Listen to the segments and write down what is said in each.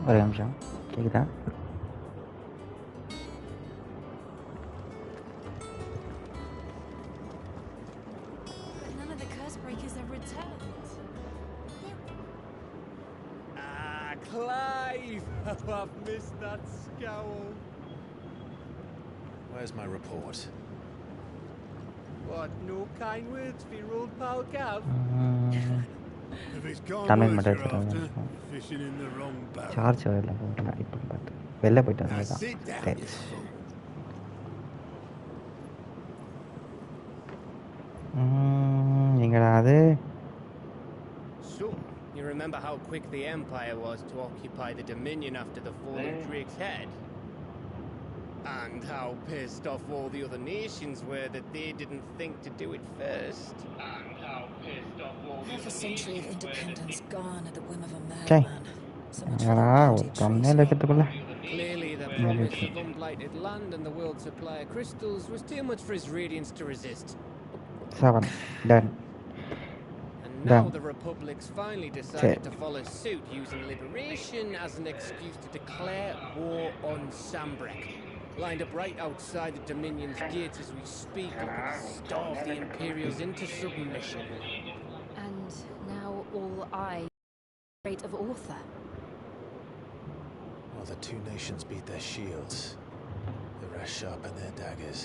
ஒரே நிமிஷம் கேக்குதா? But none of the curse breakers have returned. Ah, Clive! Oh, I've missed that scowl. Where's my report? What, no kind words for your old pal Gav? If it's kind Tamil words you're Madrid, after, fishing in the wrong barrel. Charge வரல போட்டேன் இப்போ பார்த்து வெளில போயிட்டு Now வந்தது sit down, தான். you fool. எங்கடா அது? So, you remember how quick the Empire was to occupy the Dominion after the fall of Drake's head? And how pissed off all the other nations were that they didn't think to do it first. And how pissed off all the Half a other century of nations were that independence gone at the whim of a Okay. madman. So much for எங்கடா bloody கம்மியாக treason. வைக்கிறதுக்குள்ள Clearly, the promise of unblighted land and the world's supply of crystals was too much for his radiance to resist. 7 டன். And now Done. the Republic's finally decided Okay. to follow suit, using liberation as an excuse to declare war on Sambrek. Lined up right outside the Dominion's gates as we speak, looking to starve the Imperials into submission. And now all eyes rate of author. While the two nations beat their shields, the rest sharpen their daggers,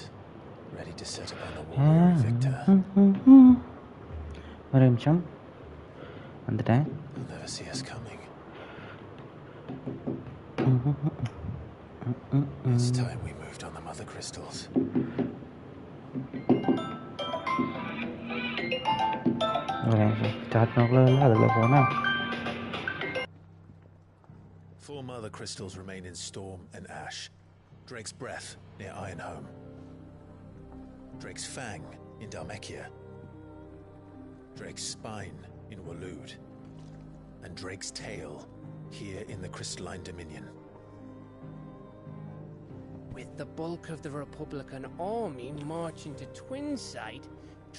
ready to set upon the war victor. ஒரு நிமிஷம் வந்துட்டேன். They'll never see us coming. It's time we moved on the mother crystals. ஒரு நிமிஷம் start பண்ணக்குள்ள அதில் போனால் 4 mother crystals remain in Storm and Ash. Drake's Breath near Ironhome. Drake's Fang in Dhalmekia. Drake's Spine in Waloed. And Drake's Tail here in the Crystalline Dominion. With the bulk of the Republican army marching to Twinside,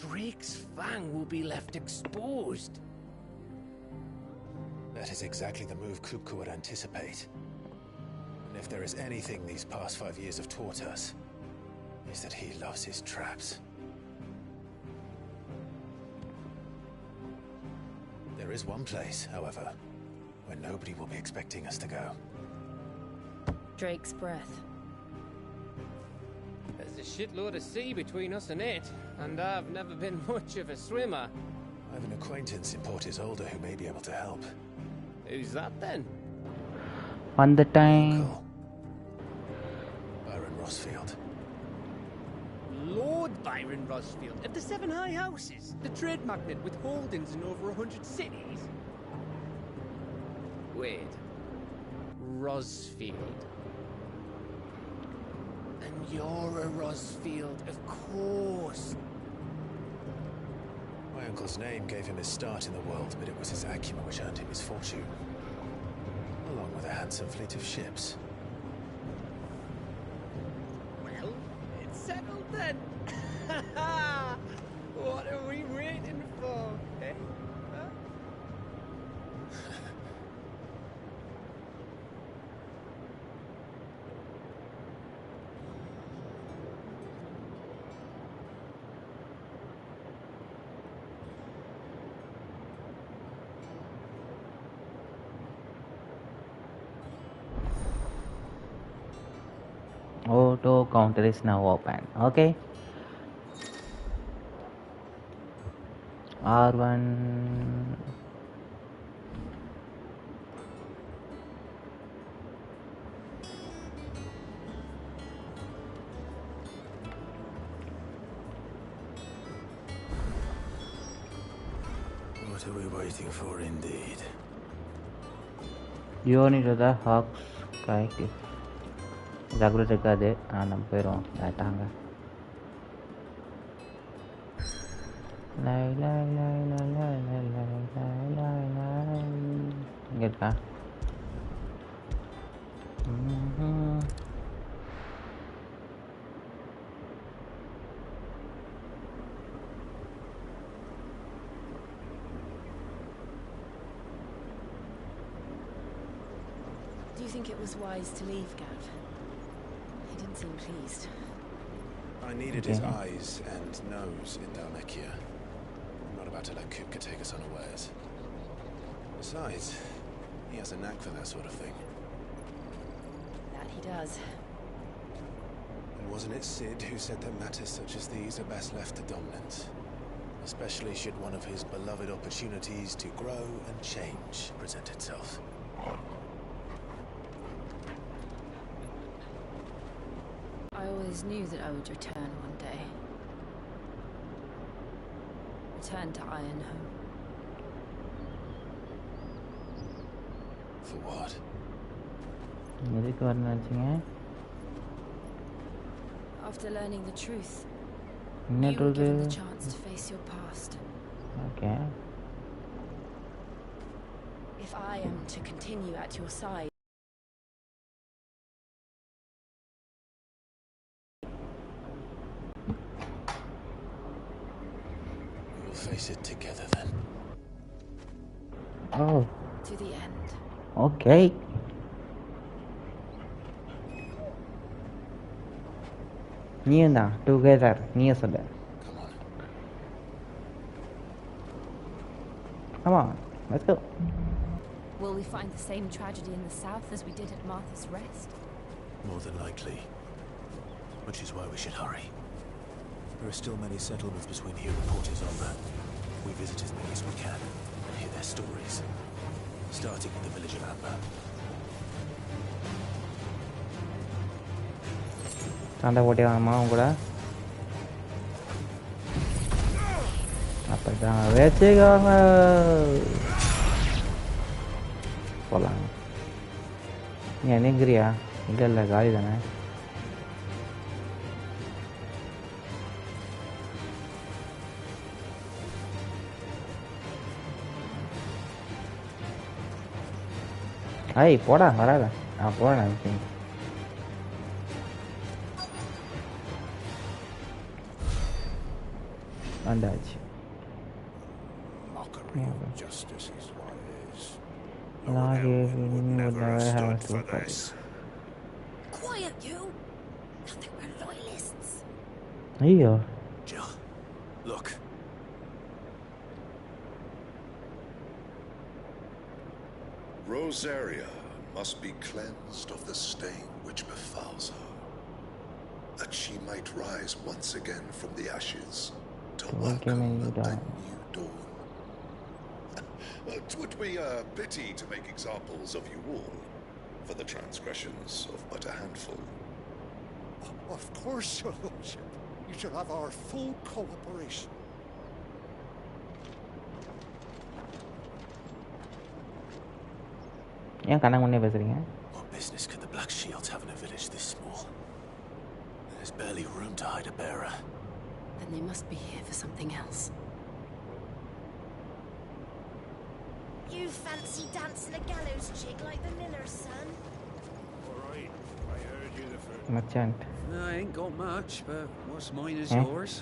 Drake's Fang will be left exposed. That is exactly the move Kupka would anticipate. And if there is anything these past 5 years have taught us, is that he loves his traps. There is one place, however, where nobody will be expecting us to go. Drake's breath. There's a shitload of sea between us and it, and I've never been much of a swimmer. I have an acquaintance in Port Isolde who may be able to help. Who's that then? வந்துட்டேன். Uncle. Byron Rossfield. Lord Byron Rosfield of the Seven High Houses, the trade magnate with holdings in over 100 cities. Wait, Rosfield. And you're a Rosfield, of course. My uncle's name gave him his start in the world, but it was his acumen which earned him his fortune, along with a handsome fleet of ships. Well, it's settled then. What are we waiting for, eh? Huh? Auto counter is now open. Okay. R1. What are we waiting for, indeed? You need the Hawks correct. ஜாகிரதை இருக்காது. நம்ம போயிடும் டேட்டாங்க. இங்கே இருக்கா? Do you think it was wise to leave, Gav? He didn't seem pleased. I needed his eyes and nose in Dalmekia. I'm not about to let Kupka take us unawares. Besides, he has a knack for that sort of thing. That he does. And wasn't it Sid who said that matters such as these are best left to dominance? Especially should one of his beloved opportunities to grow and change present itself. I always knew that I would return one day. Return to Ironhome. For what? After learning the truth, you you were given the chance to face your past. Okay. If I am to continue at your side, We'll face it together then. Oh, to the end. okay. Together. Come on, let's go. Will we find the same tragedy in the south as we did at Martha's Rest? More than likely. Which is why we should hurry. There are still many settlements between here and Port Isolde. We visit as many as we can and hear their stories. Starting with the village of Amber. சண்டை போட்டி வாங்கம்மா கூட அப்படிதான் வச்சுக்கோங்க போகலாம் நீ என்னங்கிறியா இல்லை இல்லை காலி தானே ஐய் போடா வராத நான் போகிறேன் வந்தாச்சு Mockery of justice is what it is. Lord Elwyn would never have stood for this. Quiet, you! Nothing but loyalists. ஐயோ Jill, look. Rosaria must be cleansed of the stain which befouls her, that she might rise once again from the ashes to welcome a new dawn. It would be a pity to make examples of you all for the transgressions of but a handful. Of course, Your Lordship. You shall have our full cooperation. ஏன் கண்ணா முன்னே பேசுறீங்க What business could the Black Shields have in a village this small? There's barely room to hide a bearer. Then they must be here for something else. You fancy dancing a gallows jig like the miller's son? All right. I heard you the first. மச்சான்ட் No, I ain't got much, but what's mine is Eh? yours.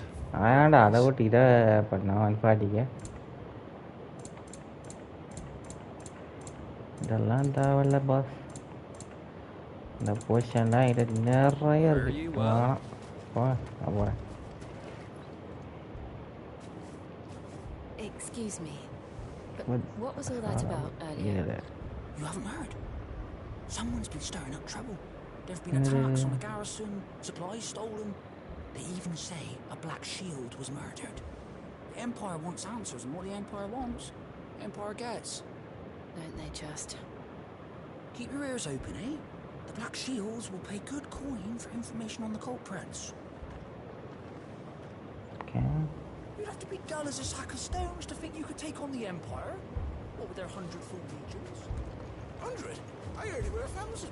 ஆயாண்டா அதை விட்டு இதை பண்ணா பாட்டிக்க இதெல்லாம் தேவையில்ல pass இந்த பொசிஷன்லாம் இது நிறைய இருக்கு போகிறேன் Excuse me, but what was all that about earlier? You haven't heard? Someone's been stirring up trouble. There have been attacks on the garrison, supplies stolen. They even say a Black Shield was murdered. The Empire wants answers, and what the Empire wants, the Empire gets. Don't they just? Keep your ears open, eh? The Black Shields will pay good coin for information on the culprits. Okay. You'd have to be dull as a sack of stones to think you could take on the Empire. What with their 100 full legions? 100? I heard they were 1,000.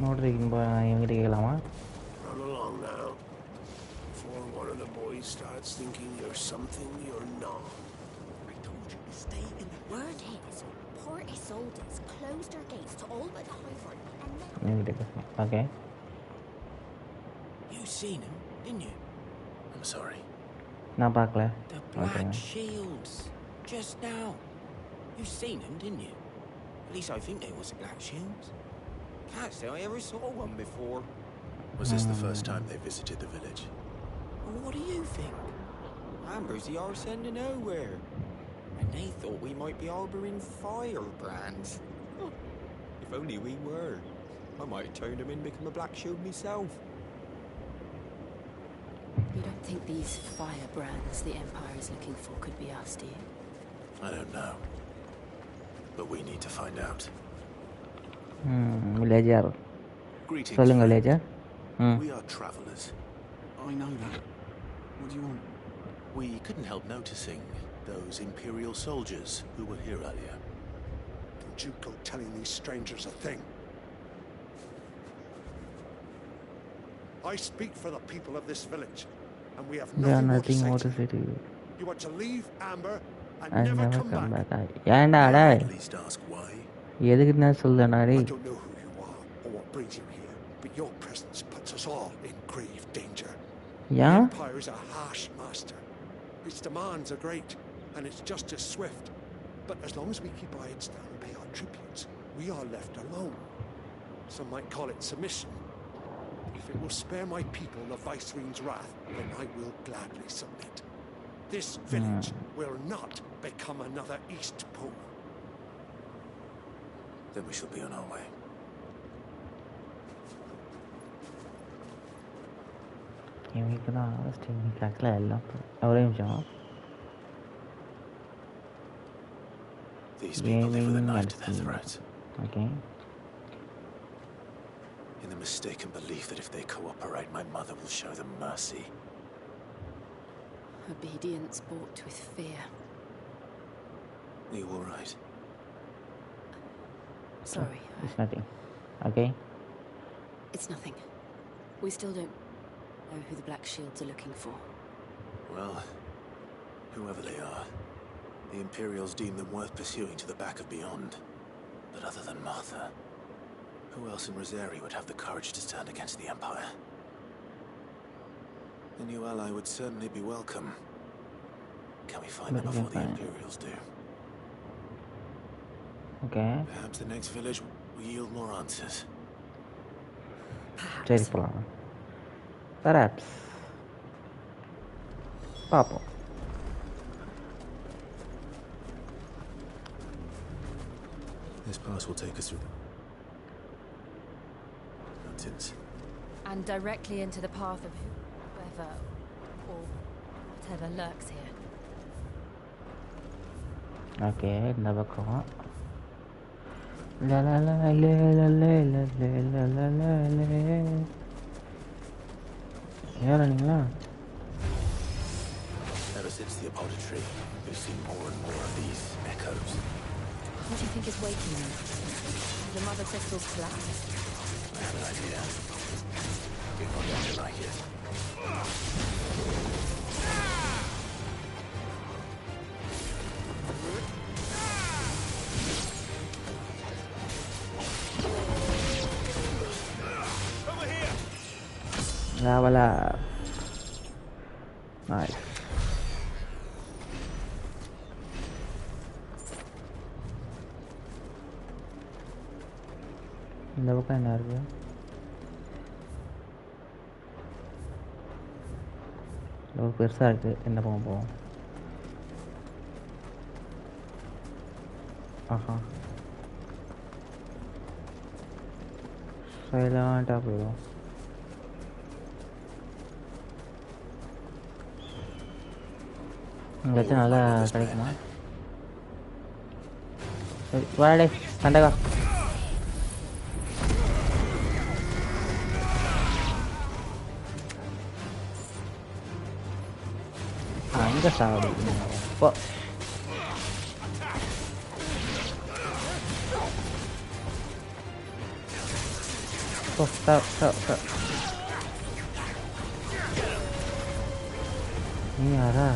ನೋಡ್ರಿ ಇವ್ರಿಗೆ ಕೇಳಮ್ಮ Run along now. Before one of the boys starts thinking you're something you're not. I told you to stay in the Word is, Port Isolde has closed her gates to all but the Highborn, and now... இவங்கிட்ட okay You seen him, didn't you? I'm sorry. நான் பார்க்கல The Black Shields. just now. You seen them, didn't you? At least I think they was the Black Shields. Can't say I ever saw one before. Was this the first time they visited the village? Well, what do you think? Amber's the arse end of nowhere. And they thought we might be harbouring firebrands. Huh. If only we were. I might have turned them in and become a Black Shield myself. You don't think these firebrands the Empire is looking for could be us, do you? I don't know. But we need to find out. Villager. Greetings, சொல்லுங்க friend. villager. We are travelers. I know that. What do you want? We couldn't help noticing those Imperial soldiers who were here earlier. Don't you go telling these strangers a thing. I speak for the people of this village, and we have There are nothing more to say to to you. you. You want to leave Amber and And never never come come back. back. ஏன்டா டேய்? At least ask why. எதுக்கு நான் சொல்றேன்டா I டேய்? don't know who you are or what brings you here, but your presence puts us all in grave danger. The Yeah? Empire is a harsh master. Its demands are great, and its justice swift. But as long as we keep our heads down and pay our tributes, we are left alone. Some might call it submission. If it will spare my people the Viceroy's wrath, then I will gladly submit. This village will not become another East Pole. Then we shall be on our way. இவங்களுக்குதான் ஸ்டேமிங் கிளாக்ல எல்லாம் ஒரே நிமிஷம். These people live with a knife to their Gaming throats. Okay. In the mistaken belief that if they cooperate, my mother will show them mercy. Obedience bought with fear. Are you all right? Sorry. It's nothing. Okay. It's nothing. We still don't know who the Black Shields are looking for. Well, whoever they are, the Imperials deem them worth pursuing to the back of beyond. But other than Martha, who else in Rosari would have the courage to stand against the Empire? A new ally would certainly be welcome. Can we find them before the Imperials do? Okay. Perhaps the next village will yield more answers. சரி போலாம். Perhaps. பாப்போம். This pass will take us through the mountains. And directly into the path of whoever or whatever lurks here. Okay இந்த பக்கம். La la la la la la la la la la la. யாரா நீங்களா? Ever since the apothecary, we've seen more and more of these echoes. What do you think is waking them? The mother crystal's collapse? I have an idea. You're not going to like it. Over here! Level up. Nice. இந்த பக்கம் என்ன இருக்கு? ஒரு பெருசாக இருக்கு. இந்த பக்கம் போவோம். ஆஹா சைலண்டாக போயிடும். எங்கேயாச்சும் நல்லா கிடைக்குமா? சரி வாடே சண்டைக்கா. அங்கே சாப்பிடு இப்போ. நீ யாரா?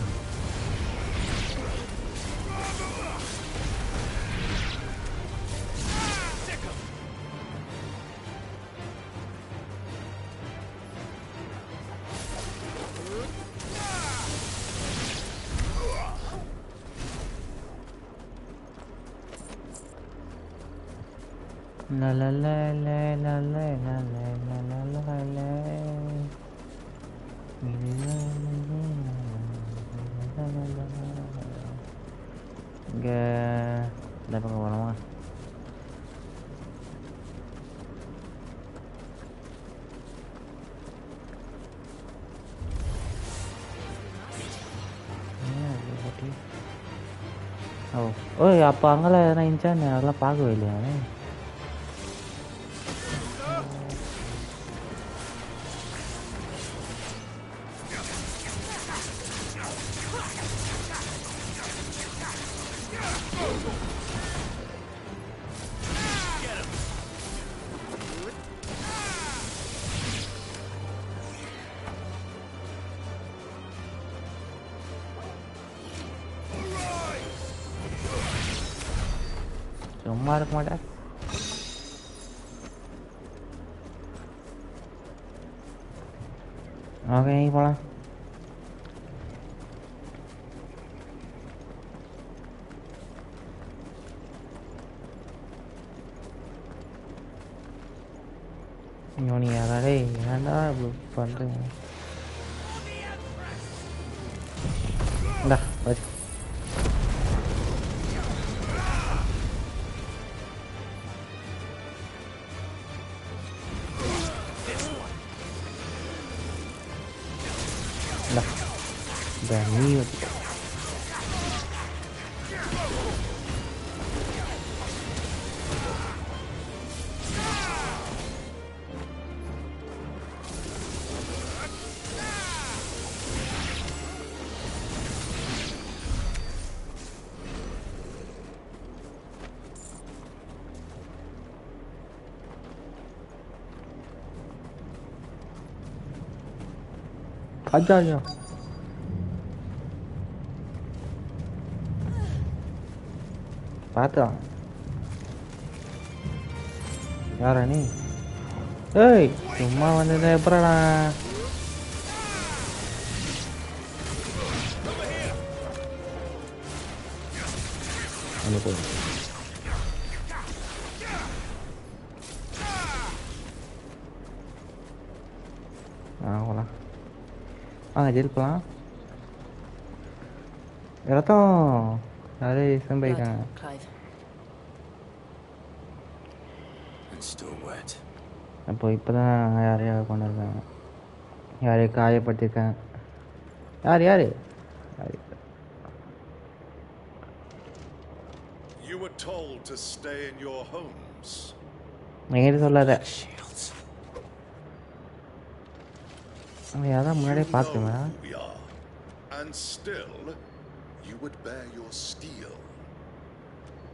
La la la la la la la la la la la. இங்கே இந்த பக்கம் போகலாமா? ஓ ஓய் அப்போ அங்கெல்லாம் எதனா இருந்துச்சா நான் அதெல்லாம் பார்க்கவே இல்லையா? சும்மா இருக்க மாட்டேன். ஓகே நீ போகலாம். நீ யாராடே ஏன்டா இப்படி பண்ணுறீங்க? இந்தா வச்சு நீ வச்சு अच्छा பார்த்தா யாரா நீ? ஏய் சும்மா வந்தது எப்படா? போகலாம் வாங்க ஜெயிக்கலாம். ரத்தம் யாரே சம்பாதிக்காங்க. அப்போ இப்போ தான் யாரையா கொண்டு இருக்காங்க, யாரையும் காயப்படுத்திருக்காங்க. யார் யார்? என்கிட்ட சொல்லாத. அதான் முன்னாடியே பார்த்துக்கேன். And still, you would bear your steel.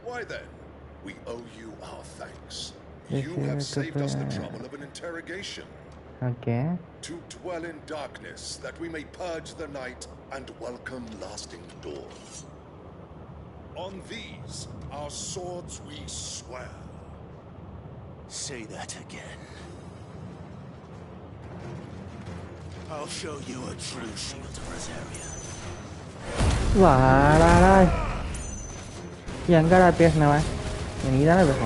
Why then, we owe you our thanks. You have saved us the trouble of an interrogation. Okay. To dwell in darkness, that we may purge the night and welcome lasting dawn. On these, our swords we swear. Say that again. I'll show you a true shield of Rosaria. வாடா எங்கடா பேசினவன்? நீ தானே பேச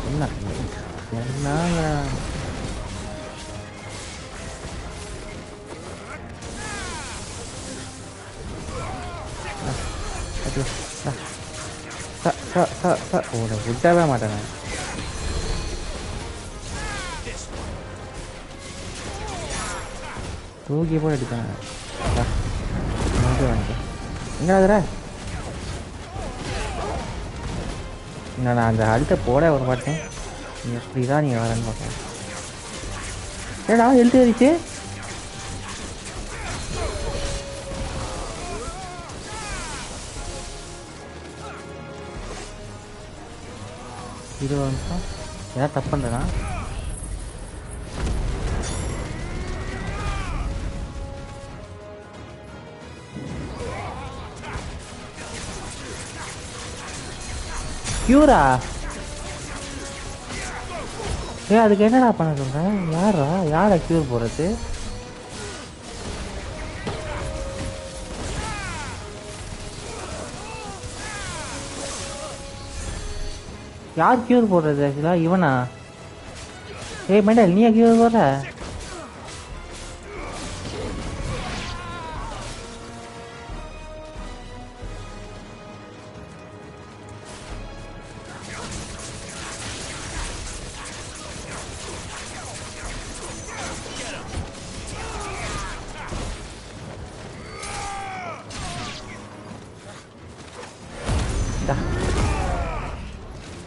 என்ன விட்டவே மாட்டேன். தூக்கி போய் அடிப்பாங்க. எங்கே ஆகுற? நான் அந்த அழுத்த போட வர மாட்டேன். எப்படி தான் நீ வரேன்னு பார்க்கேன். ஏடா எழுத்து ஏறிச்சு. இருபது நிமிஷம் ஏதாவது தப்பு பண்ணுறேன்னா க்யூரா? அதுக்கு என்னடா பண்ண சொல்கிறேன்? யாரா க்யூர் போடுறது? யார் கியூர் போடுறது ஆக்சுவலாக இவனா? ஏய் மெண்டல் நீயா கியூர் போடுற?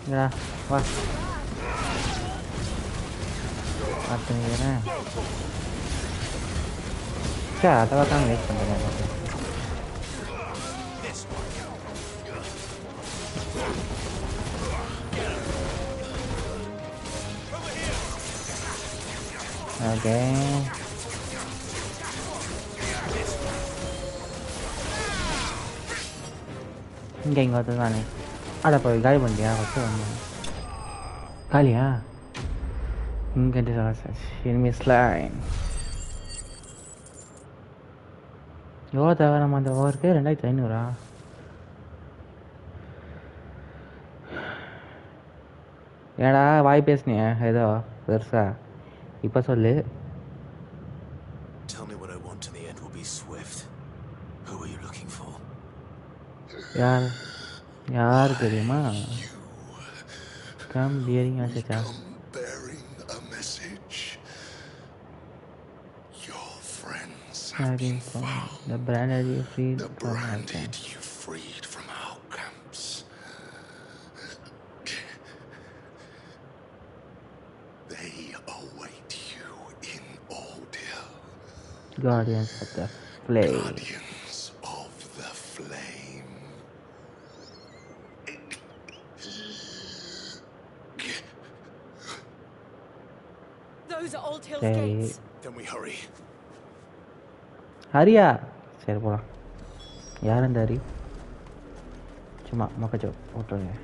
இங்கடா வா பார்த்துக்கிறேன். சே அதை தான் வெயிட் பண்ணுறேன். ஓகே இங்கே வந்து தானே அட போய் காலி பண்ணியா ஃபஸ்ட்டு வந்து காலியா இங்கே எனிமீஸ் லைன் எவ்வளோ தேவை நம்ம அந்த ஓவருக்கு 2500 ஏடா வாய் பேசுனியா ஏதோ பெருசா இப்போ சொல்லு. Tell me what I want in the end will be swift. Who are you looking for? யார் தெரியுமா? Come bearing a message. Bearing a message. Your friends have been found. The branded you freed the from our branded camps. you freed from our camps. They await you in ordeal. Guardians of the flame. Guardians of the flame. Those are Old Hill's Hey. gates. Then we hurry. Hariya சரி போகலாம். யார் அந்த ஹரி? சும்மா மக்கச்சோ ஓட்டுறேங்க.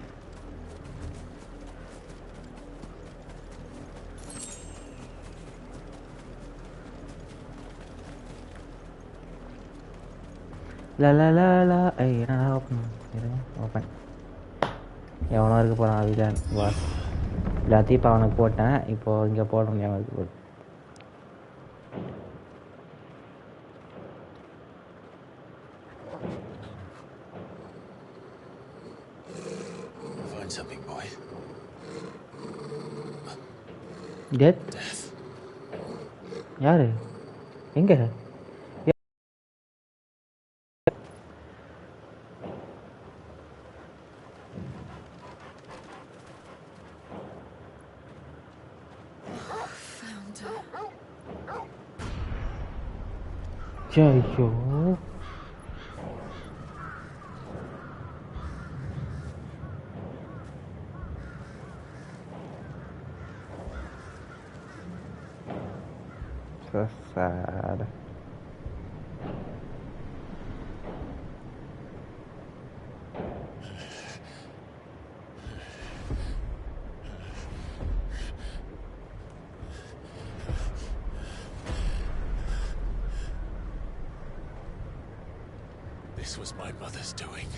லா ஐய் என்னடா open open எவனோ இருக்க போகிறான் வில்லன் பாஸ். எல்லாத்தையும் இப்போ அவனுக்கு போட்டேன். இப்போது இங்கே போட முடியாமல் இருக்கு போட்டு Find something, boy. டெத் யாரு எங்க? ஐயோ so sad. This was my mother's doing.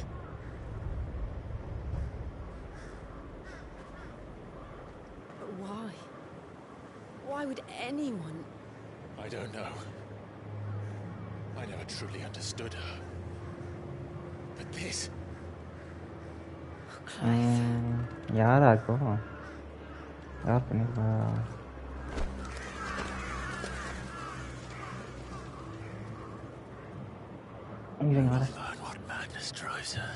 But why? Why would anyone? I don't know. I never truly understood her. But this... யாரா இருக்கும்? யார் பண்ணிருப்பா? I will learn what madness drives her,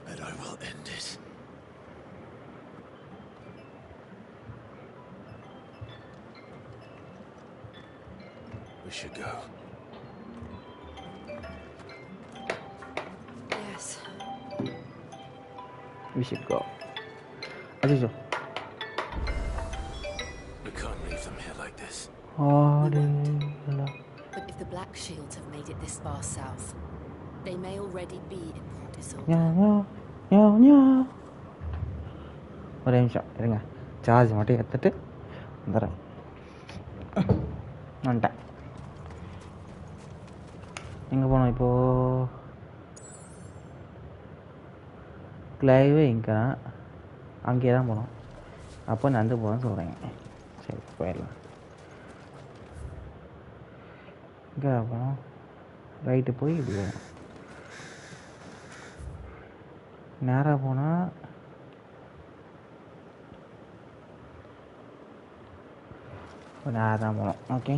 and I will end it. We should go. Yes. We should go. Adios. We can't leave them here like this. But if the Black Shields have made it this far south, they may already be in Port Isolde. ஒரு நிமிஷம் இருங்க, charge மட்டும் எடுத்துட்டு வந்துடுறேன். வந்துட்டேன். எங்கே போனோம் இப்போது? கிளைவே இங்கே அங்கே தான் போகணும். அப்போ நடந்து போகணும்னு சொல்கிறேங்க. சரி போயிடலாம். இங்கே போகணும். ரைட்டு போய் இப்படி போகணும். நேராக போனால் நேராக தான் போகணும். Okay.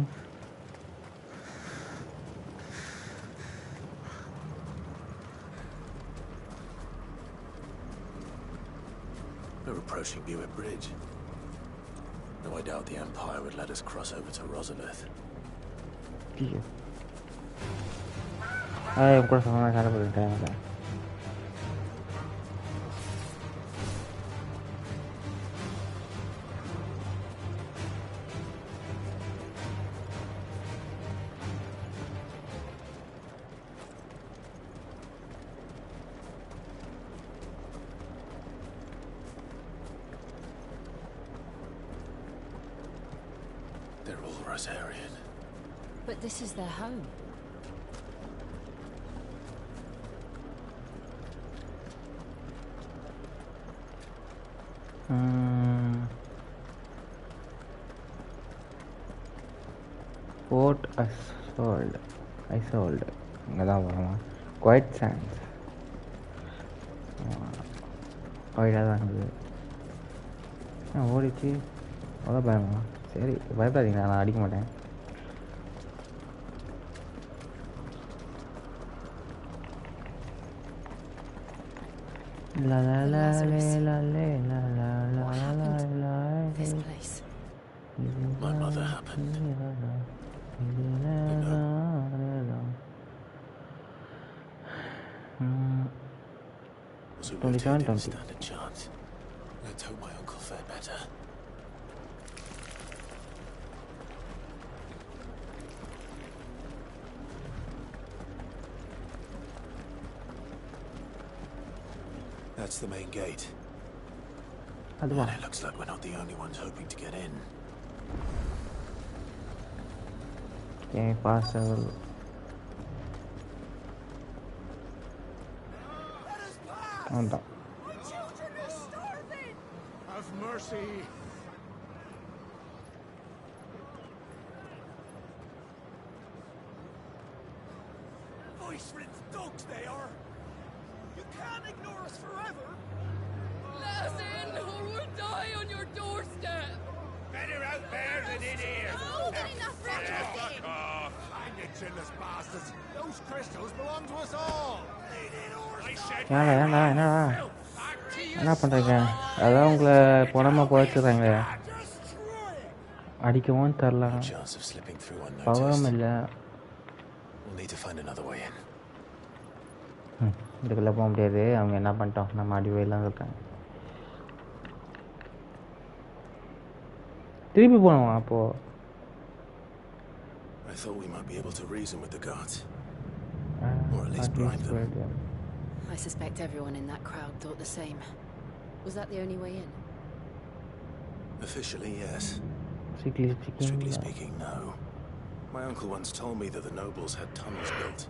We're approaching Buick Bridge. No, I doubt the Empire would let us cross over to Rosalith. Of course, I'm not going to do that. They're all Rosarian. But this is their home. Fort Isolde. அதான் வருமா? Quiet Sands. குவைட்டாக தான் இருக்குது. ஓடிச்சு அவ்வளோ பயமா? சரி பயப்படாதீங்க, நான் அடிக்க மாட்டேன். La la la la la la la la la la la. This place. My mother happened. Was a rotating stand a chance? Let's hope my uncle fared better. That's the main gate. And it looks like we're not the only ones hoping to get in. Okay, parcel. On top. My children are starving! Have mercy! Voice-rinsed dogs they are! You can't ignore us forever! Let us in or we'll die on your doorstep! Better out there than in here! Oh, get enough for everything! Fuck off! Hang you chinless bastards! Those crystals belong to us all! என்ன பண்ணுறீங்க? அதான் உங்களை புறமா போச்சுறாங்க. அடிக்கவும் தரல, பவம் இல்லை. இதுக்குள்ளே போக முடியாது. அவங்க என்ன பண்ணிட்டோம், நம்ம அடி வயலாம் இருக்காங்க. திருப்பி போனோம் அப்போ. I thought we might be able to reason with the guards, or at least bribe them. I suspect everyone in that crowd thought the same. Was that the only way in? Officially, yes. Strictly speaking, no. My uncle once told me that the nobles had tunnels built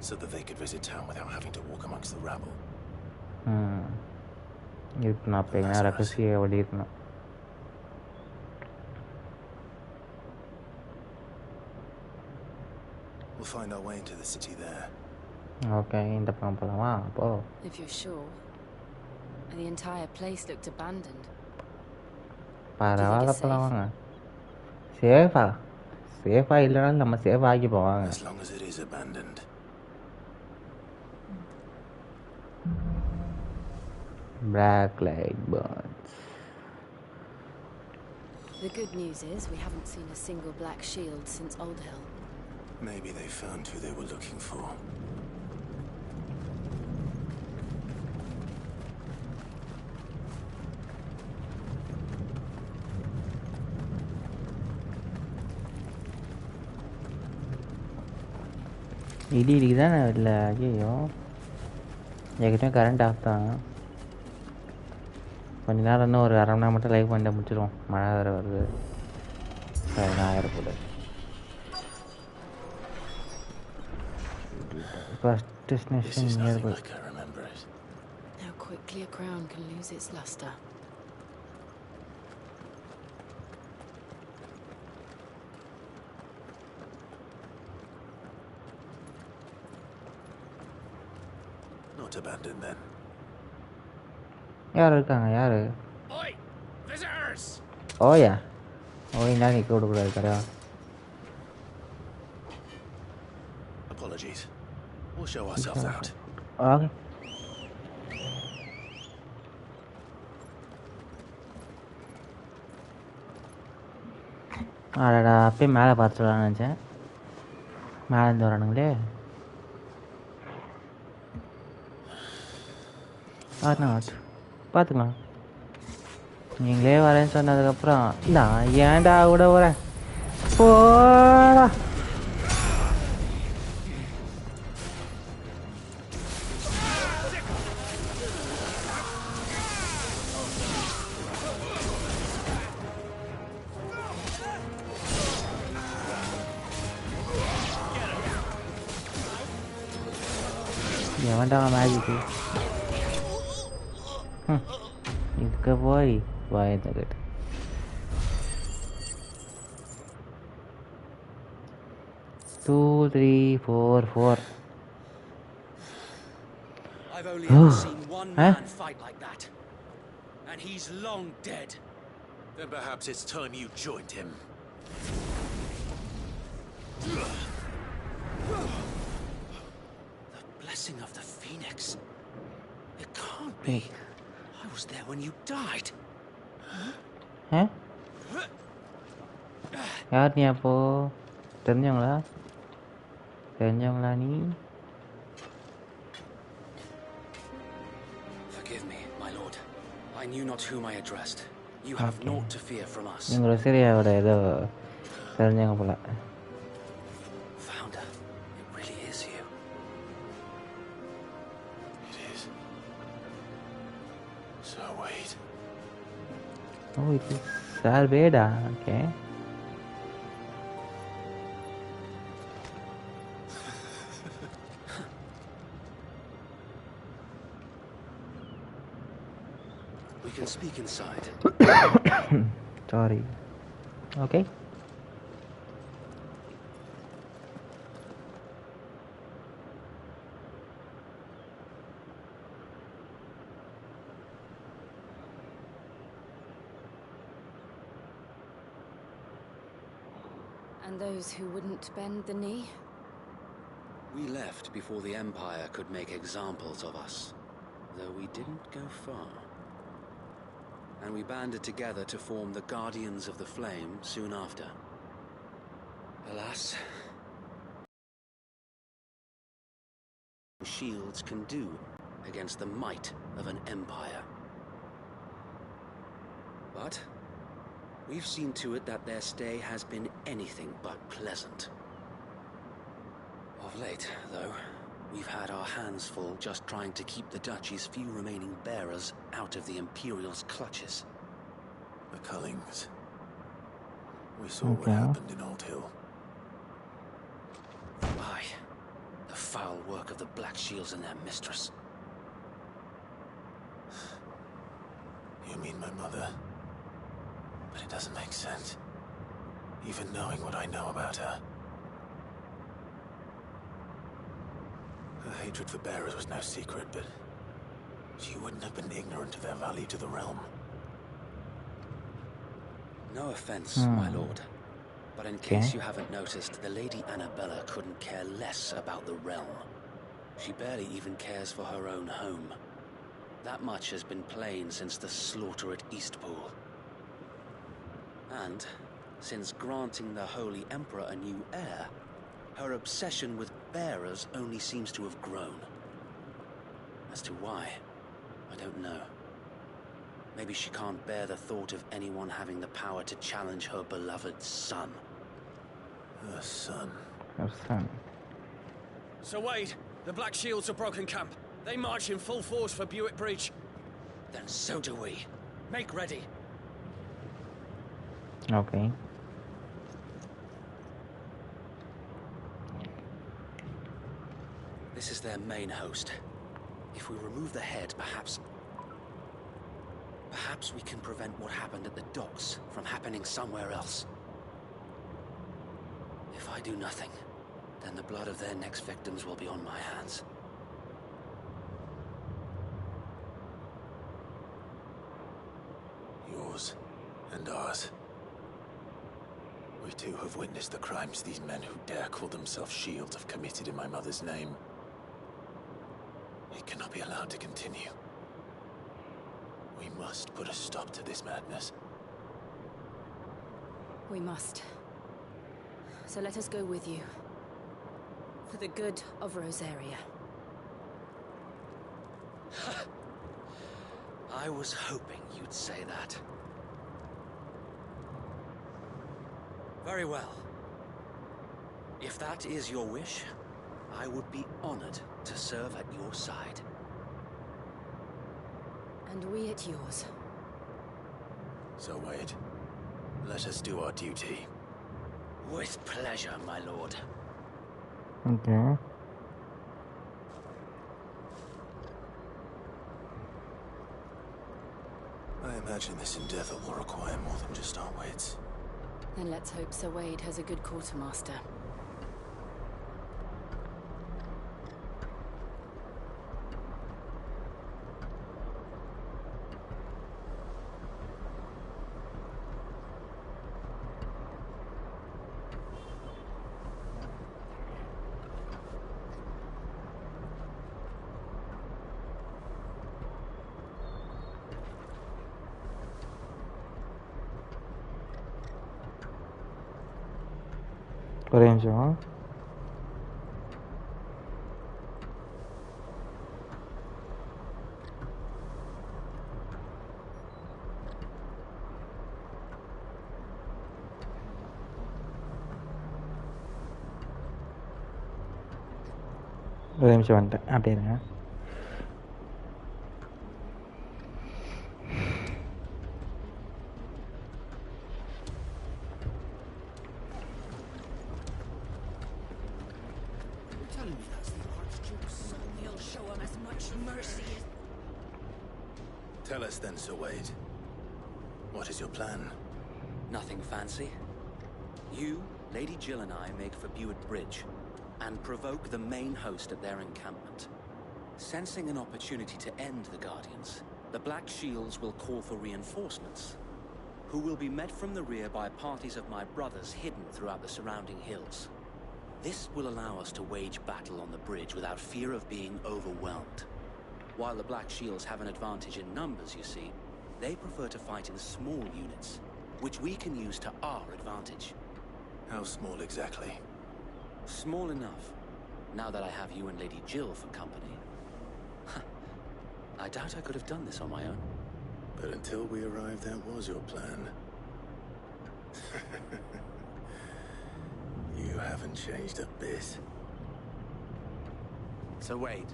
so that they could visit town without having to walk amongst the rabble. We'll find our way into the city there. Okay, இந்த பக்கம் போலாமா? அப்போ If you're sure. The entire place looked abandoned. பரவாயில்ல போலாம் வாங்க. சேஃபா இல்லைனாலும் நம்ம சேஃப் ஆகி போவாங்க. As long as it is abandoned. Black light burns. The good news is we haven't seen a single black shield since Old Hill. Maybe they found who they were looking for. இடி இடிக்குதான் இல்லை. ஐயோ என்கிட்ட current off தான். கொஞ்ச நேரம் இன்னும் ஒரு அரை மணி நேரம் மட்டும் லைவ் பண்ணிட்டு முடிச்சிடுவோம். மழை வேறு வருது. ஆயிரக்கூடாது. First destination nearby. How quickly a crown can lose its luster. Not abandoned then. யார் இருக்காங்க யாரு? Oi! Visitors! ஓயா ஓய்னா நீ கூடக்கூடாது கரா. Apologies. We'll show ourselves out. Okay. அடடா அப்பயே மேலே பார்த்துடலான்னு நினச்சேன். மேலேருந்து வரானுங்களே. பார்த்துக்கலாம். நீங்களே வரேன்னு சொன்னதுக்கப்புறம் நான் ஏன்டா கூட வரேன் போடா. எவன்டா மேஜிக்கு இதுக்கு போய் வாயத்துக்கிட்ட 2 3 4 4. I've only ever seen one man fight like that, and he's long dead. Then perhaps it's time you joined him. The blessing of the Phoenix. It can't be. I was there when you died. யார் நீ அப்போ? தெரிஞ்சவங்களா நீ? Forgive me, my lord. I knew not whom I addressed. You have naught to fear from us. நீங்க சிரியாவோட ஏதோ தெரிஞ்சவங்க போல. Founder, it really is you. It is. So wait. Oh, it is Salveda. Okay. We can speak inside. Sorry. Okay. And those who wouldn't bend the knee? We left before the Empire could make examples of us, though we didn't go far. And we banded together to form the Guardians of the Flame soon after. Alas, shields can do against the might of an empire. But we've seen to it that their stay has been anything but pleasant. Of late, though, we've had our hands full just trying to keep the Duchy's few remaining bearers out of the Imperial's clutches. The Cullings. We saw what happened in Old Hill. Aye. The foul work of the Black Shields and their mistress. You mean my mother? But it doesn't make sense. Even knowing what I know about her. Her hatred for bearers was no secret, but she wouldn't have been ignorant of their value to the realm. No offense, my lord. But in case you haven't noticed, the Lady Annabella couldn't care less about the realm. She barely even cares for her own home. That much has been plain since the slaughter at Eastpool. And, since granting the Holy Emperor a new heir, her obsession with bearers only seems to have grown. As to why, I don't know. Maybe she can't bear the thought of anyone having the power to challenge her beloved son. Her son? Her son. So Wade, the Black Shields have broken camp. They march in full force for Buick Breach. Then so do we. Make ready. Okay. This is their main host. If we remove the head, perhaps we can prevent what happened at the docks from happening somewhere else. If I do nothing, then the blood of their next victims will be on my hands. yours and ours. We too have witnessed the crimes these men who dare call themselves shields have committed in my mother's name. It cannot be allowed to continue. We must put a stop to this madness. We must. So let us go with you. For the good of Rosaria. I was hoping you'd say that. Very well. If that is your wish, I would be honored to serve at your side. And we at yours. So, Wade, let us do our duty. With pleasure, my lord. Okay. I imagine this endeavor will require more than just our wits. Then let's hope Sir Wade has a good quartermaster. ஒரே நிமிஷம். ஒரே நிமிஷம் வந்துட்டேன். அப்படியே இருங்க. Tell us then, Sir Wade. What is your plan? Nothing fancy. You, Lady Jill and I make for Buett Bridge and provoke the main host at their encampment. Sensing an opportunity to end the Guardians, the Black Shields will call for reinforcements, who will be met from the rear by parties of my brothers hidden throughout the surrounding hills. This will allow us to wage battle on the bridge without fear of being overwhelmed. While the Black Shields have an advantage in numbers, you see, they prefer to fight in small units, which we can use to our advantage. How small exactly? Small enough, now that I have you and Lady Jill for company. I doubt I could have done this on my own. But until we arrived, that was your plan. You haven't changed a bit. So Wade,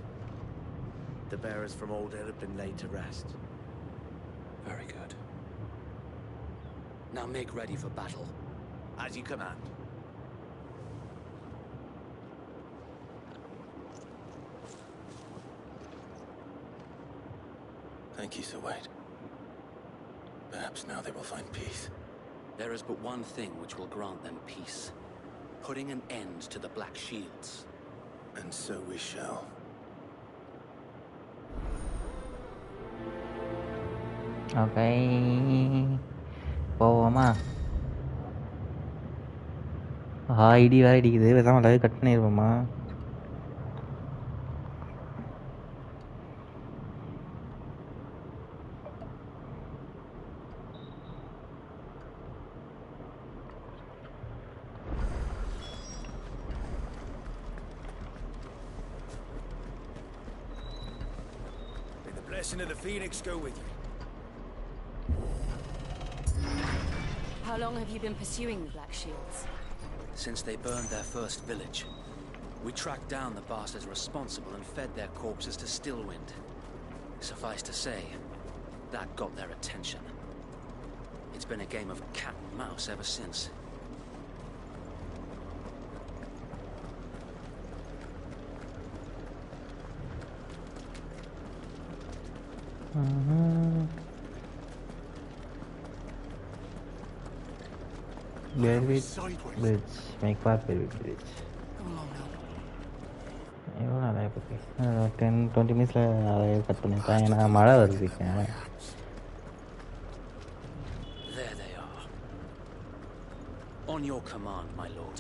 the bearers from Old Hill have been laid to rest. Very good. Now make ready for battle. As you command. Thank you, Sir Wade. Perhaps now they will find peace. There is but one thing which will grant them peace. Putting an end to the Black Shields. And so we shall. Okay, போவோமா? இடி வேறு இடிக்குது. பேசாமல் live cut பண்ணிடுவோமா? May the blessing of the Phoenix go with you. How long have you been pursuing the Black Shields? Since they burned their first village. We tracked down the bastards responsible and fed their corpses to Stillwind. Suffice to say, that got their attention. It's been a game of cat and mouse ever since. Berwick Bridge. Make for Berwick Bridge. எவ்வளோ நிறைய பற்றி 10-20 மினிட்ஸில் நிறைய cut பண்ணியிருக்கேன். ஏன்னா மழை வருது. On your command, my lord.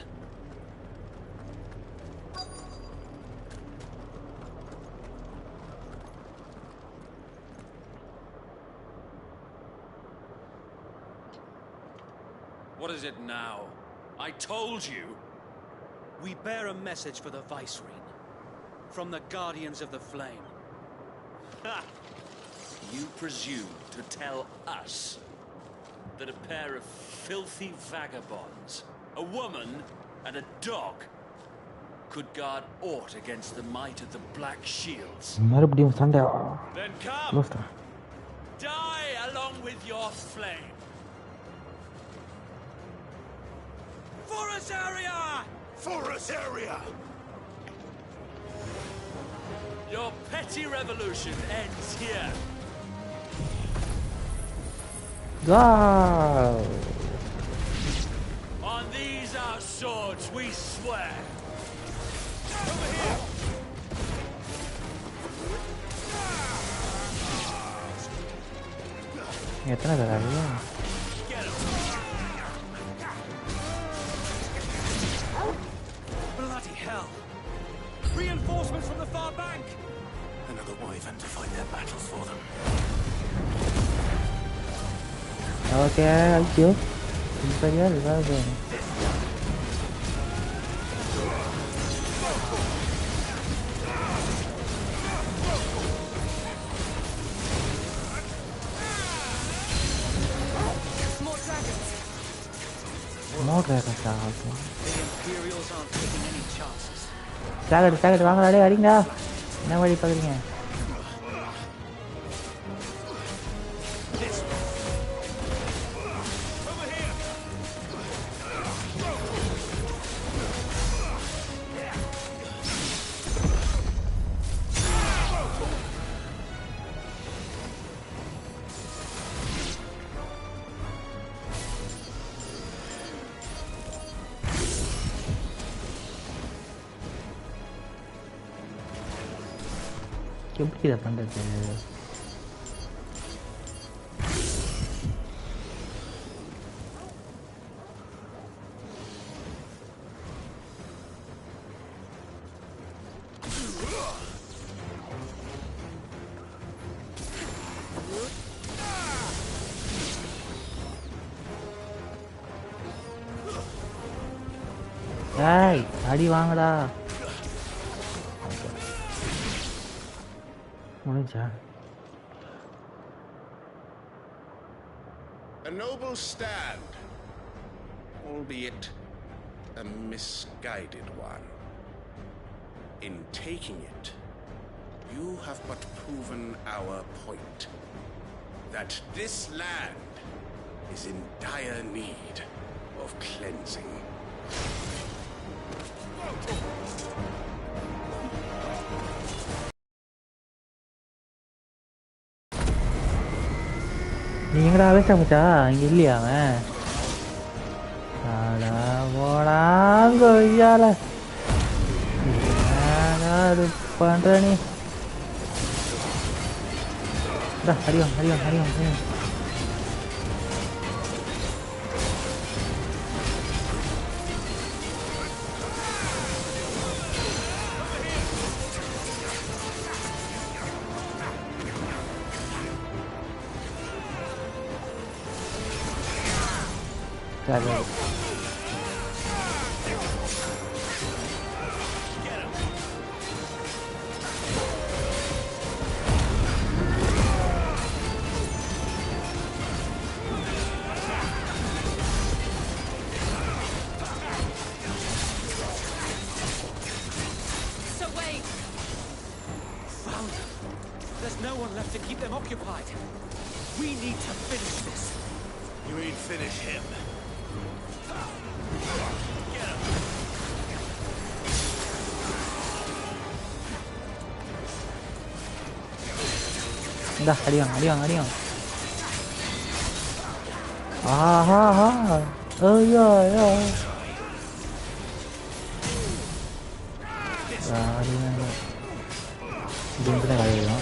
What is it now? I told you! We bear a message for the Viceroy. From the Guardians of the Flame. Ha! You presume to tell us that a pair of filthy vagabonds, a woman and a dog, could guard aught against the might of the Black Shields? மறுபடியும் சண்டை. Then come! Die along with your flame! For Azaria! For Azaria! Your petty revolution ends here. Go! On these our swords we swear. Over here! எத்தனை பேர் அது? Bloody hell! Reinforcements from the far bank! Another wyvern to fight their battles for them. Ok, chưa. Imperial Dragon. More dragons are also. The Imperials aren't taking any chances. Stagger, வாங்க அடே அடிங்கடா. என்ன வழி பாக்குறீங்க? எப்படி இதை பண்ணுறது? ஏய் அடி வாங்கடா. A noble stand, albeit a misguided one. In taking it, you have but proven our point, that this land is in dire need of cleansing. நீ எங்கடா வேஸ்டா மச்சா? இங்கே இல்லையா அவன்? அடா போடாங்க ஐயால. அது பண்ணுற நீ. அடியும். There's no one left to keep them occupied. We need to finish this. You mean finish him? Get him. Dah, adiang. Ah. Oh ya. Adiang. Belum pernah kali ya.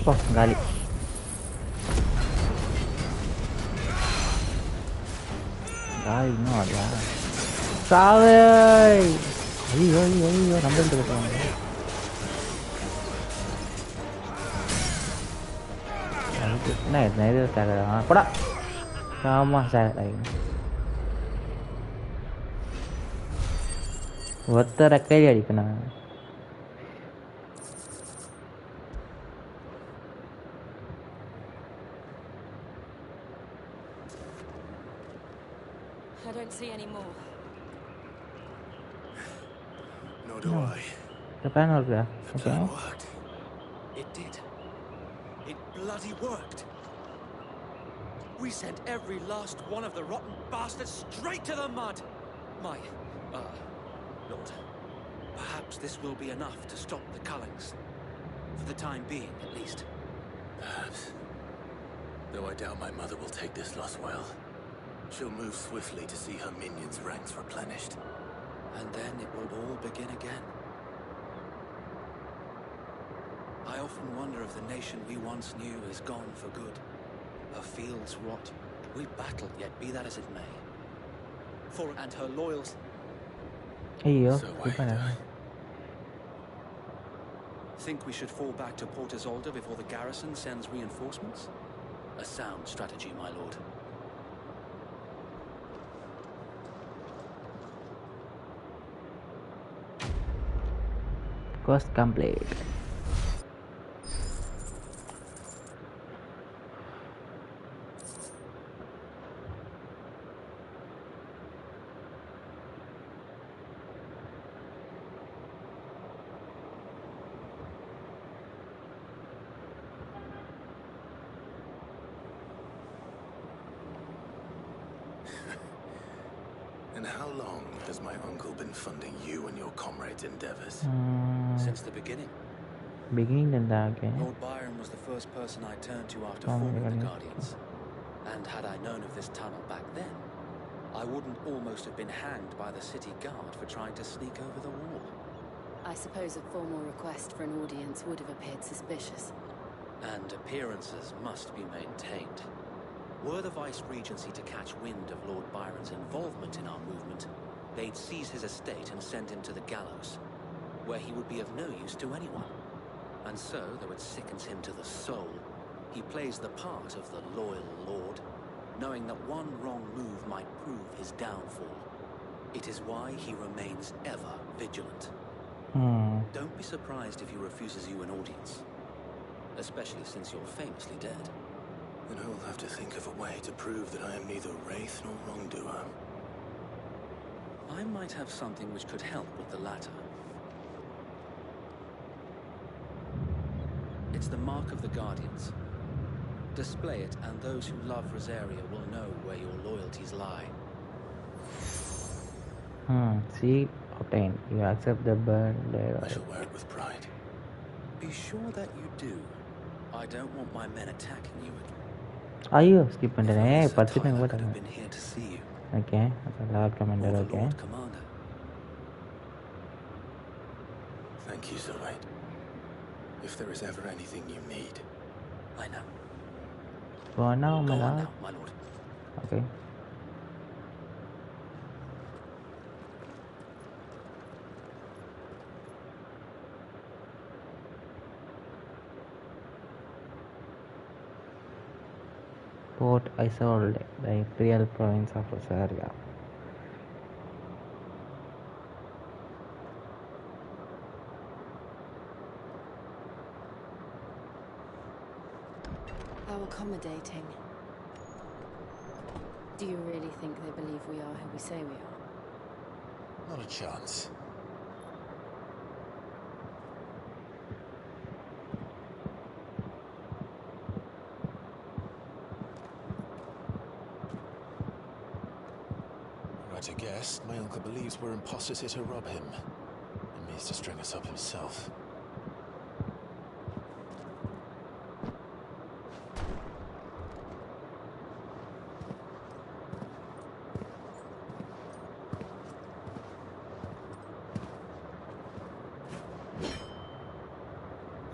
Oh, gali. Gali no ada. Sabe. Ayo, nambah terus orang. Nah itu cara. Poda. Sama saya lagi. Water kaya di kana. I don't see any more. Nor do I. The plan worked. The plan worked. It did. It bloody worked. We sent every last one of the rotten bastards straight to the mud. My, Lord, perhaps this will be enough to stop the Cullings. For the time being, at least. Perhaps. Though I doubt my mother will take this loss well. She'll move swiftly to see her minions' ranks replenished. And then it will all begin again. I often wonder if the nation we once knew is gone for good. Her fields rot. We battled, yet be that as it may. For and her loyals. Iyo, So think we should fall back to Port Isolde before the garrison sends reinforcements? A sound strategy, my lord. Quest complete. And how long has my uncle been funding you and your comrades' endeavors? Since the beginning. Beginning then okay. Lord Byron was the first person I turned to after forming the Guardians. And had I known of this tunnel back then, I wouldn't almost have been hanged by the city guard for trying to sneak over the wall. I suppose a formal request for an audience would have appeared suspicious. And appearances must be maintained. Were the Vice-Regency to catch wind of Lord Byron's involvement in our movement, they'd seize his estate and send him to the gallows, where he would be of no use to anyone. And so, though it sickens him to the soul, he plays the part of the loyal lord, knowing that one wrong move might prove his downfall. It is why he remains ever vigilant. Don't be surprised if he refuses you an audience, especially since you're famously dead. Then I'll have to think of a way to prove that I am neither wraith nor wrongdoer. I might have something which could help with the latter. It's the mark of the Guardians. Display it, and those who love Rosaria will know where your loyalties lie. See, obtain. You accept the burn there. I shall wear it with pride. Be sure that you do. I don't want my men attacking you again. Ayo, skip பண்றேன். 10 நிமிஷம் I கூட could have been here to see you. Okay, Lord Commander, okay. Lord Commander. Thank you, Zoraid. If there is ever anything you need. I know. Go on now, Go my on lord. now, my lord. Okay. Port Isolde, the Imperial Province of Rosaria. How accommodating. Do you really think they believe we are who we say we are? Not a chance. my uncle believes we're imposters here to rob him. And means to string us up himself.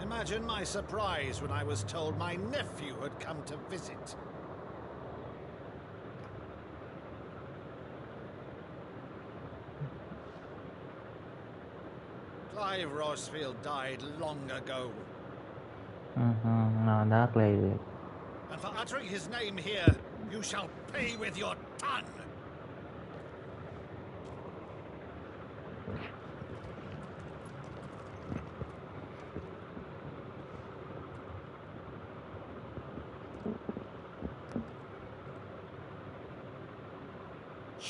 Imagine my surprise when I was told my nephew had come to visit. Clive Rosfield died long ago. No, dark lady. And for uttering his name here, you shall pay with your tongue.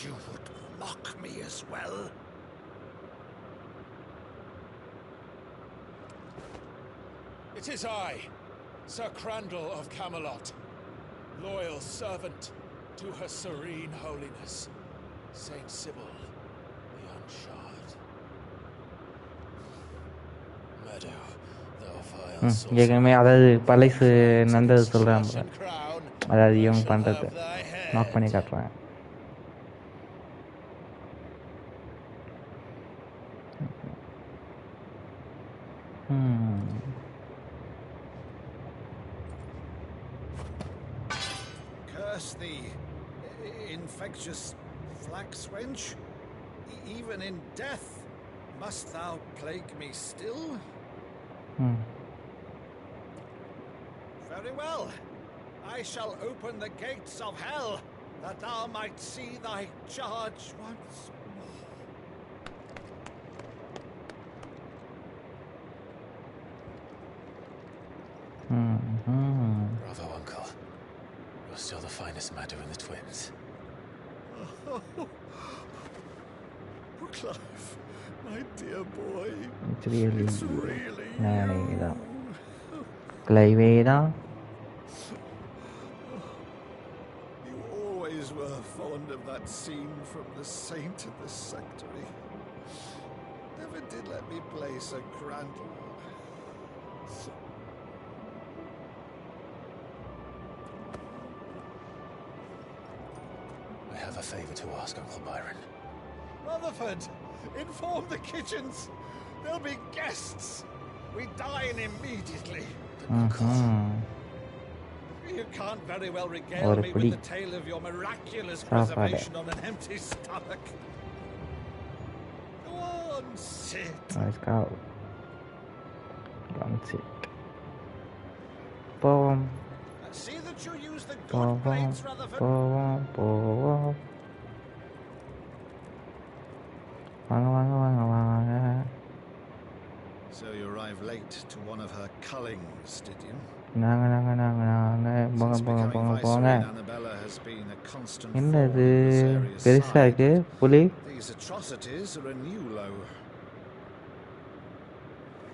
You would mock me as well? It is I, Sir Crandall of Camelot, loyal servant to Her Serene Holiness, Saint Sybil, the Unshod. Meadow, thou vile sorcerer, ஏற்கனவே அதாவது பழசு நந்தது சொல்கிறான் போல, அதாவது இவங்க பண்ணுறது knock பண்ணி காட்டுறாங்க. Curse thee, infectious flax wench. Even in death, must thou plague me still? Very well. I shall open the gates of hell, that thou might see thy charge once more. Bravo, Uncle. You're still the finest Maddu in the twins. Oh, Clive, my dear boy. It's really you. Clive, You always were fond of that scene from The Saint at the Sectary. Never did let me play Sir Crandall. I have a favor to ask, Uncle Byron. Rutherford, inform the kitchens. There'll be guests. We dine immediately. You can't very well regale me with the tale of your miraculous preservation on an empty stomach. Go on, sit. Let's go. Go on, sit. Boom. See that you use the good blades, Rutherford. So you arrived late to one of her cullings, did you? Annabella has been a constant thorn in this area's side. These atrocities are a new low.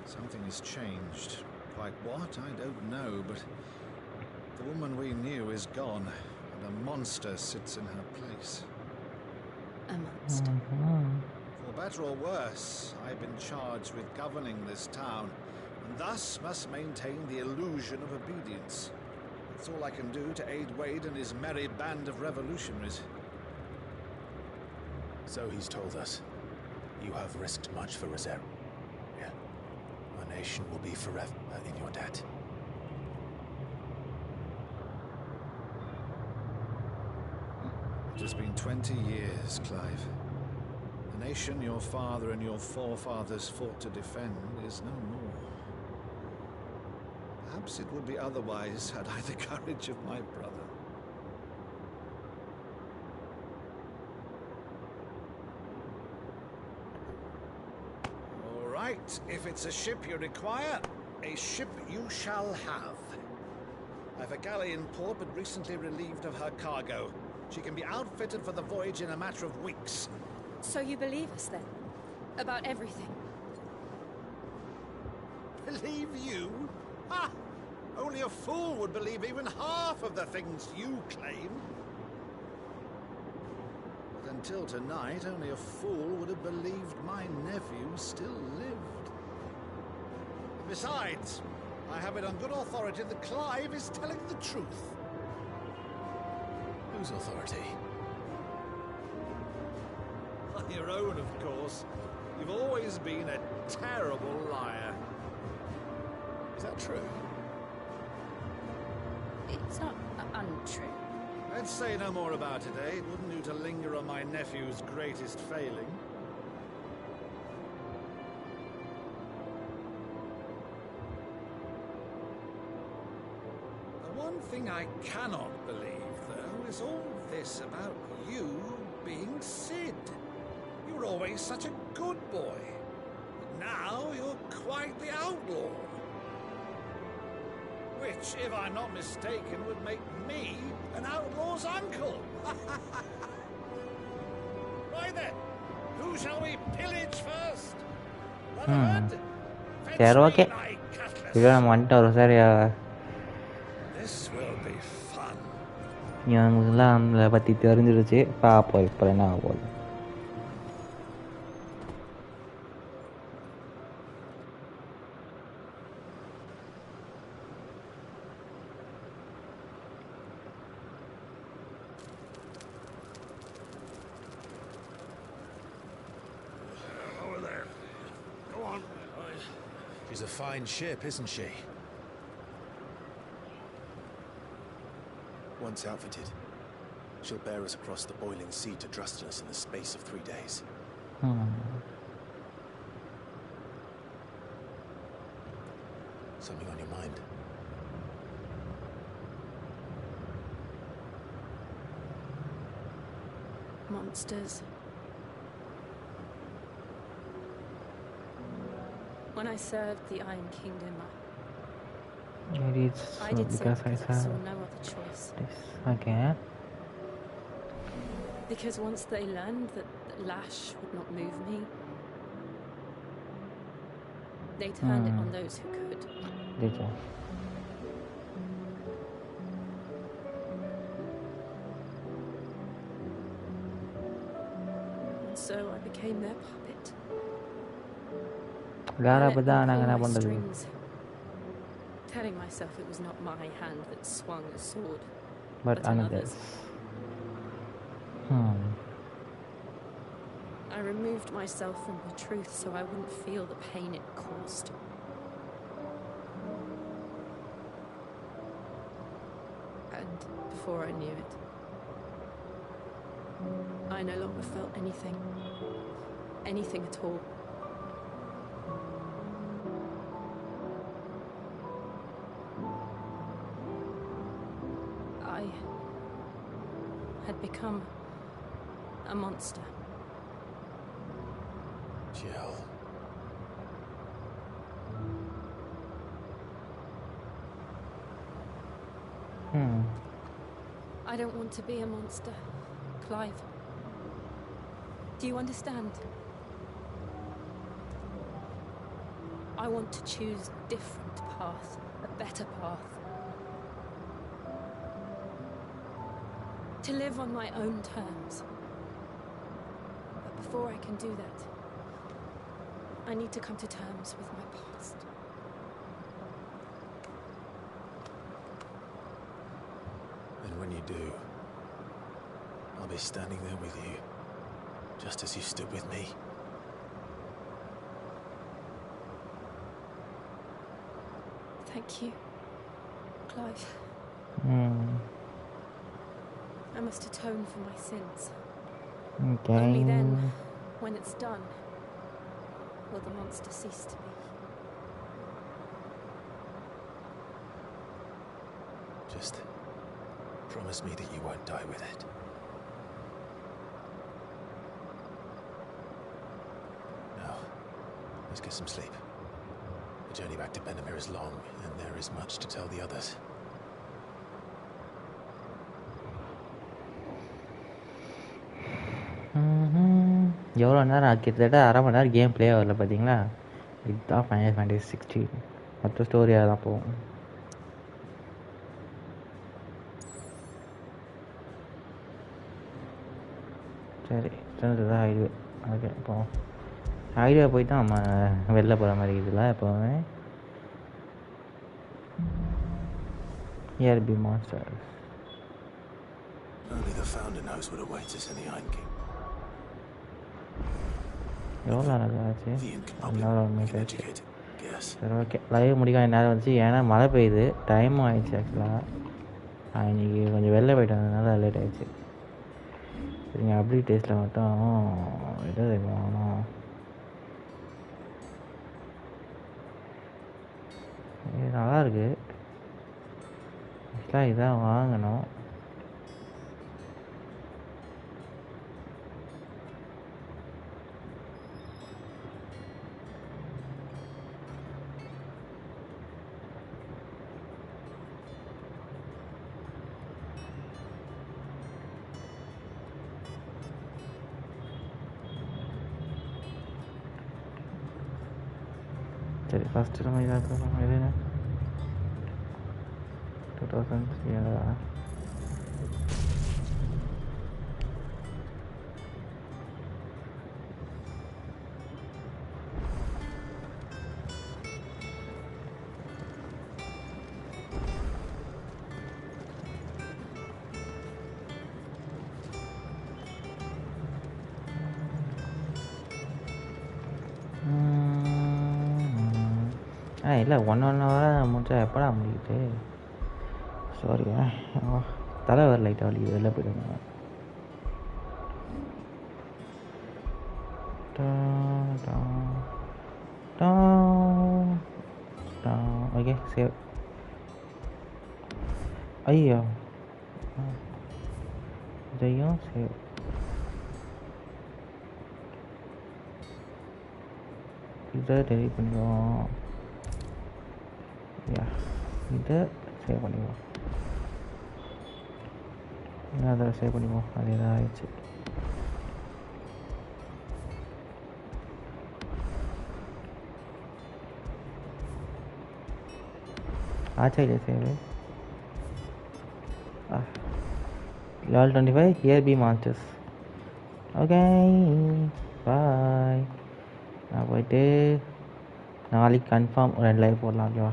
Something has changed. Quite what, I don't know, but the woman we knew is gone, and a monster sits in her place. A monster? For better or worse, I've been charged with governing this town, and thus must maintain the illusion of obedience. That's all I can do to aid Wade and his merry band of revolutionaries. So he's told us. You have risked much for Rosaria. Our nation will be forever in your debt. It has been 20 years, Clive. The nation your father and your forefathers fought to defend is no more. Perhaps it would be otherwise had I the courage of my brother. All right, if it's a ship you require, a ship you shall have. I've a galley in port, but recently relieved of her cargo. She can be outfitted for the voyage in a matter of weeks. So you believe us then? About everything? Believe you? Ha! Only a fool would believe even half of the things you claim. Then Until tonight, only a fool would have believed my nephew still lived. Besides, I have it on good authority that Clive is telling the truth. Whose authority? Your own, of course. You've always been a terrible liar. Is that true? It's not untrue. Let's say no more about it, eh? It wouldn't do to linger on my nephew's greatest failing. The one thing I cannot believe, though, is all this about you being Sid. You were always such a good boy. But now you're quite the outlaw. Which, if I'm not mistaken, would make me an outlaw's uncle. Right then, who shall we pillage first? Rutherford? சரி okay இதோ நம்ம வந்துட்டோம் ஒரு sorry This will be fun. இவங்களுக்குலாம் நம்மளை பற்றி தெரிஞ்சிருச்சு பார்ப்போம் இப்போ என்ன ஆகும். She's a fine ship, isn't she? Once outfitted, she'll bear us across the boiling sea to Drustinus in the space of 3 days. Something on your mind? Monsters. When I served the Iron Kingdom, I did so because I saw saw no other choice. this. Okay. Because once they learned that Lash would not move me, they turned it on those who could. Did you? And so I became their puppet. வேற அப்பதான் நாங்கள் என்ன பண்ணுறது? Strings, telling myself it was not my hand that swung a sword, But another's. another's. I removed myself from the truth so I wouldn't feel the pain it caused. And before I knew it, I no longer felt anything. Anything at all. I had become a monster. Jill. I don't want to be a monster, Clive. Do you understand? I want to choose a different path, a better path. To live on my own terms. But before I can do that, I need to come to terms with my past. And when you do, I'll be standing there with you, just as you stood with me. Thank you, Clive. I must atone for my sins. Okay. Only then, when it's done, will the monster cease to be. Just promise me that you won't die with it. Now, let's get some sleep. The journey back to Benamir is long, and there is much to tell the others. எவ்வளோ நேரம் கிட்டத்தட்ட அரை மணி நேரம் game play ஆகல பார்த்தீங்களா? இதுதான் final fantasy 16 மற்ற ஸ்டோரியாக தான் போகும். சரி தான் ஹைவே. ஓகே இப்போ ஹைவே போய் தான் நம்ம வெளில போகிற மாதிரி இருக்குதுல்ல எப்போவுமே. Here be monsters. Only the founder knows what awaits us in the Iron King. எவ்வளோ நேரம் ஆச்சு? Educated, guess. சரி ஓகே, லைவ் முடிக்க நேரம் வந்துச்சு. ஏன்னா மழை பெய்யுது, டைமும் ஆயிடுச்சு. ஆக்சுவலாக இன்னைக்கு கொஞ்சம் வெளில போயிட்டு வந்ததுனால லேட் ஆகிடுச்சு. சரிங்க, அப்படி டேஸ்ட்டில் மட்டும் எது வாங்கணும்? இது நல்லாயிருக்கு. ஆக்சுவலாக இதான் வாங்கணும். சரி, ஃபஸ்ட்டு நம்ம இதாக போகலாம். இது 2000 இல்லை 1 ஹவர் முடிச்சா எப்படா முடியுது? சாரி, தலை வர லைட்டாக வலிக்குது, வெளில போயிடுங்க. Okay save. ஐயோ இதையும் சேவ். இதை டெலிட் பண்ணிடுவோம். இதை சேவ் பண்ணிடுவோம். இன்னும் அதை சேவ் பண்ணிடுவோம். அதே தான் ஆயிடுச்சு. ஆச்சா இல்லை save. level 25 here be monsters. Okay bye. நான் போயிட்டு நாளைக்கு கன்ஃபார்ம் 2 லைவ் போடலாம். ஓகேவா?